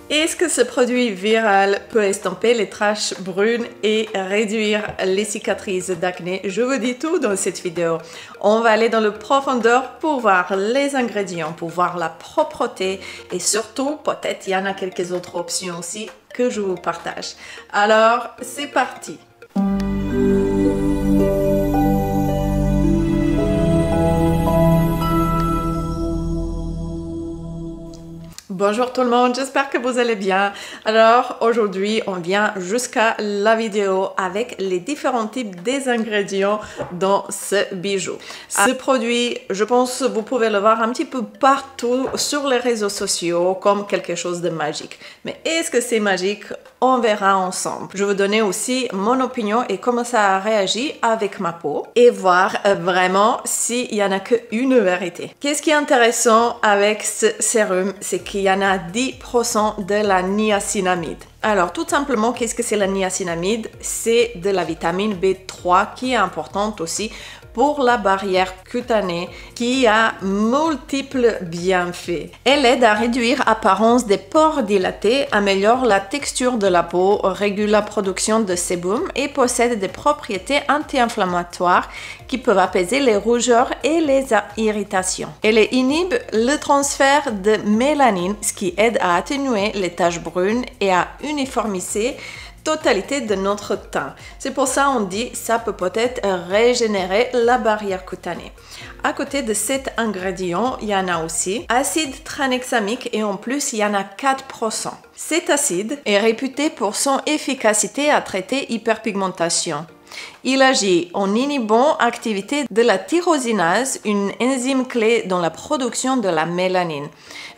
Est-ce que ce produit viral peut estomper les taches brunes et réduire les cicatrices d'acné? Je vous dis tout dans cette vidéo. On va aller dans le profondeur pour voir les ingrédients, pour voir la propreté et surtout, peut-être il y en a quelques autres options aussi que je vous partage. Alors, c'est parti! Bonjour tout le monde, j'espère que vous allez bien. Alors aujourd'hui on vient jusqu'à la vidéo avec les différents types des ingrédients dans ce bijou. Ce produit, je pense vous pouvez le voir un petit peu partout sur les réseaux sociaux comme quelque chose de magique. Mais est-ce que c'est magique? On verra ensemble. Je vais vous donner aussi mon opinion et comment ça a réagi avec ma peau et voir vraiment s'il n'y en a qu'une vérité. Qu'est-ce qui est intéressant avec ce sérum? C'est qu'il y en a 10% de la niacinamide. Alors, tout simplement, qu'est-ce que c'est la niacinamide? C'est de la vitamine B3 qui est importante aussi pour la barrière cutanée qui a multiples bienfaits. Elle aide à réduire l'apparence des pores dilatés, améliore la texture de la peau, régule la production de sébum et possède des propriétés anti-inflammatoires qui peuvent apaiser les rougeurs et les irritations. Elle inhibe le transfert de mélanine, ce qui aide à atténuer les taches brunes et à uniformiser totalité de notre teint. C'est pour ça on dit ça peut-être régénérer la barrière cutanée. À côté de cet ingrédient, il y en a aussi acide tranexamique et en plus il y en a 4%. Cet acide est réputé pour son efficacité à traiter hyperpigmentation. Il agit en inhibant l'activité de la tyrosinase, une enzyme clé dans la production de la mélanine,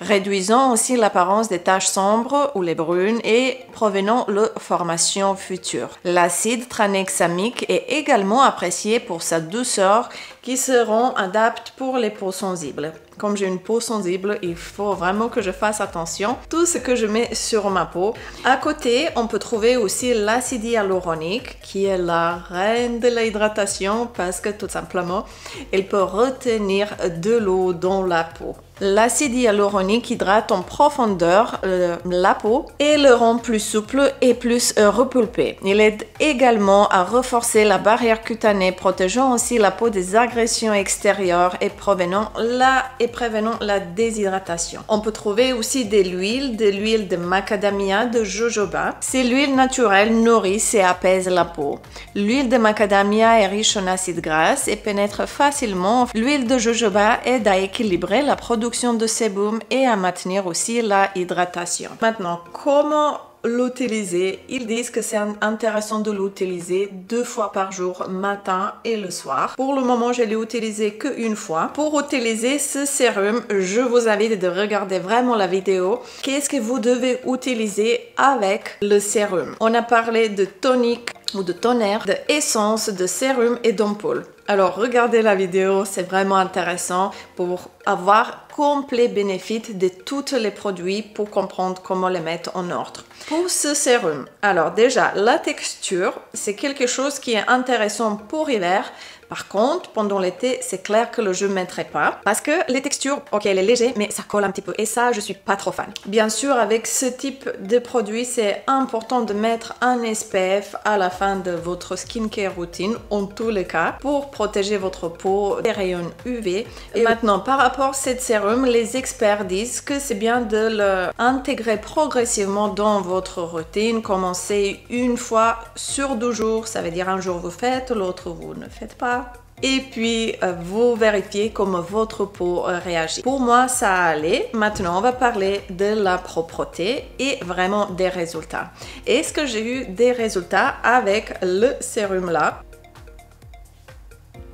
réduisant aussi l'apparence des taches sombres ou les brunes et prévenant la formation future. L'acide tranexamique est également apprécié pour sa douceur qui se rend adapte pour les peaux sensibles. Comme j'ai une peau sensible, il faut vraiment que je fasse attention à tout ce que je mets sur ma peau. À côté, on peut trouver aussi l'acide hyaluronique qui est la reine de l'hydratation parce que tout simplement, elle peut retenir de l'eau dans la peau. L'acide hyaluronique hydrate en profondeur la peau et le rend plus souple et plus repulpé. Il aide également à renforcer la barrière cutanée, protégeant aussi la peau des agressions extérieures et prévenant la déshydratation. On peut trouver aussi de l'huile de macadamia, de jojoba. C'est l'huile naturelle nourrit et apaise la peau. L'huile de macadamia est riche en acides gras et pénètre facilement. L'huile de jojoba aide à équilibrer la production de sébum et à maintenir aussi la hydratation. Maintenant, comment l'utiliser? Ils disent que c'est intéressant de l'utiliser 2 fois par jour, matin et le soir. Pour le moment, je l'ai utilisé qu'une fois. Pour utiliser ce sérum, je vous invite de regarder vraiment la vidéo. Qu'est-ce que vous devez utiliser avec le sérum? On a parlé de tonique ou de tonnerre, de essence, de sérum et d'ampoule. Alors regardez la vidéo, c'est vraiment intéressant pour avoir complet bénéfice de tous les produits pour comprendre comment les mettre en ordre. Pour ce sérum, alors déjà la texture, c'est quelque chose qui est intéressant pour l'hiver. Par contre, pendant l'été, c'est clair que je ne mettrai pas parce que les textures, ok, elle est légère, mais ça colle un petit peu et ça, je suis pas trop fan. Bien sûr, avec ce type de produit, c'est important de mettre un SPF à la fin de votre skincare routine, en tous les cas, pour protéger votre peau des rayons UV. Et maintenant, par rapport à cette sérum, les experts disent que c'est bien de l'intégrer progressivement dans votre routine. Commencez une fois sur 2 jours, ça veut dire un jour vous faites, l'autre vous ne faites pas. Et puis, vous vérifiez comment votre peau réagit. Pour moi, ça allait. Maintenant, on va parler de la propreté et vraiment des résultats. Est-ce que j'ai eu des résultats avec le sérum là?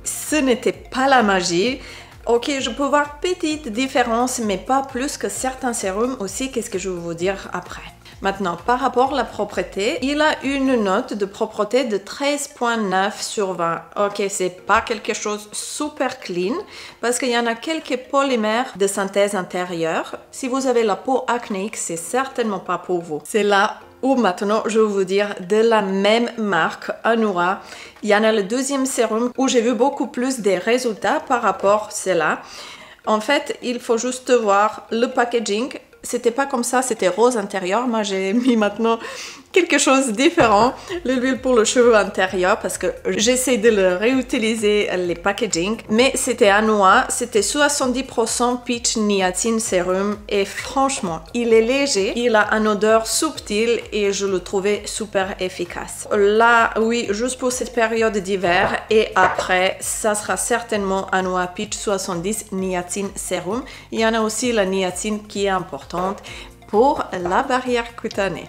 Ce n'était pas la magie. Ok, je peux voir petite différence, mais pas plus que certains sérums aussi. Qu'est-ce que je vais vous dire après? Maintenant, par rapport à la propreté, il a une note de propreté de 13,9 sur 20. Ok, c'est pas quelque chose super clean parce qu'il y en a quelques polymères de synthèse intérieure. Si vous avez la peau acnéique, c'est certainement pas pour vous. C'est là où maintenant, je vais vous dire de la même marque, Anura. Il y en a le deuxième sérum où j'ai vu beaucoup plus des résultats par rapport à cela. En fait, il faut juste voir le packaging c'était pas comme ça, c'était rose intérieur. Moi, j'ai mis maintenant quelque chose de différent, l'huile pour le cheveu intérieur, parce que j'essaie de le réutiliser, les packaging. Mais c'était à noix, c'était 70% peach niacin sérum et franchement, il est léger, il a une odeur subtile et je le trouvais super efficace. Là, oui, juste pour cette période d'hiver et après, ça sera certainement à noix peach 70 niacin sérum. Il y en a aussi la niacine qui est importante pour la barrière cutanée.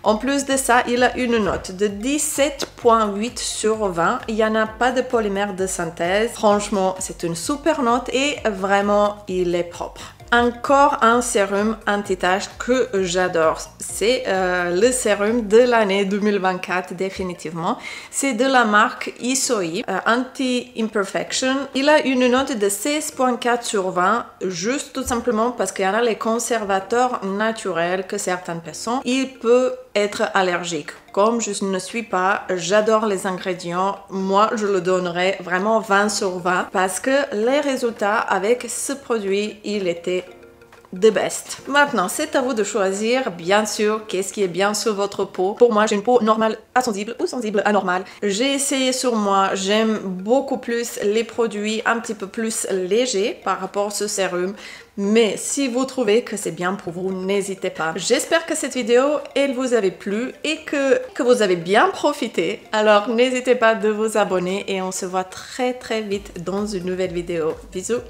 En plus de ça, il a une note de 17,8 sur 20. Il n'y en a pas de polymère de synthèse. Franchement, c'est une super note et vraiment, il est propre. Encore un sérum anti-tache que j'adore. C'est le sérum de l'année 2024 définitivement. C'est de la marque Isoi, Anti-Imperfection. Il a une note de 16,4 sur 20, juste tout simplement parce qu'il y en a les conservateurs naturels que certaines personnes, il peut être allergique. Comme je ne suis pas, j'adore les ingrédients. Moi, je le donnerais vraiment 20 sur 20 parce que les résultats avec ce produit, il était the best. Maintenant, c'est à vous de choisir, bien sûr, qu'est-ce qui est bien sur votre peau. Pour moi, j'ai une peau normale à sensible ou sensible à normale. J'ai essayé sur moi, j'aime beaucoup plus les produits un petit peu plus légers par rapport à ce sérum. Mais si vous trouvez que c'est bien pour vous, n'hésitez pas. J'espère que cette vidéo, elle vous avait plu et que vous avez bien profité. Alors, n'hésitez pas de vous abonner et on se voit très très vite dans une nouvelle vidéo. Bisous!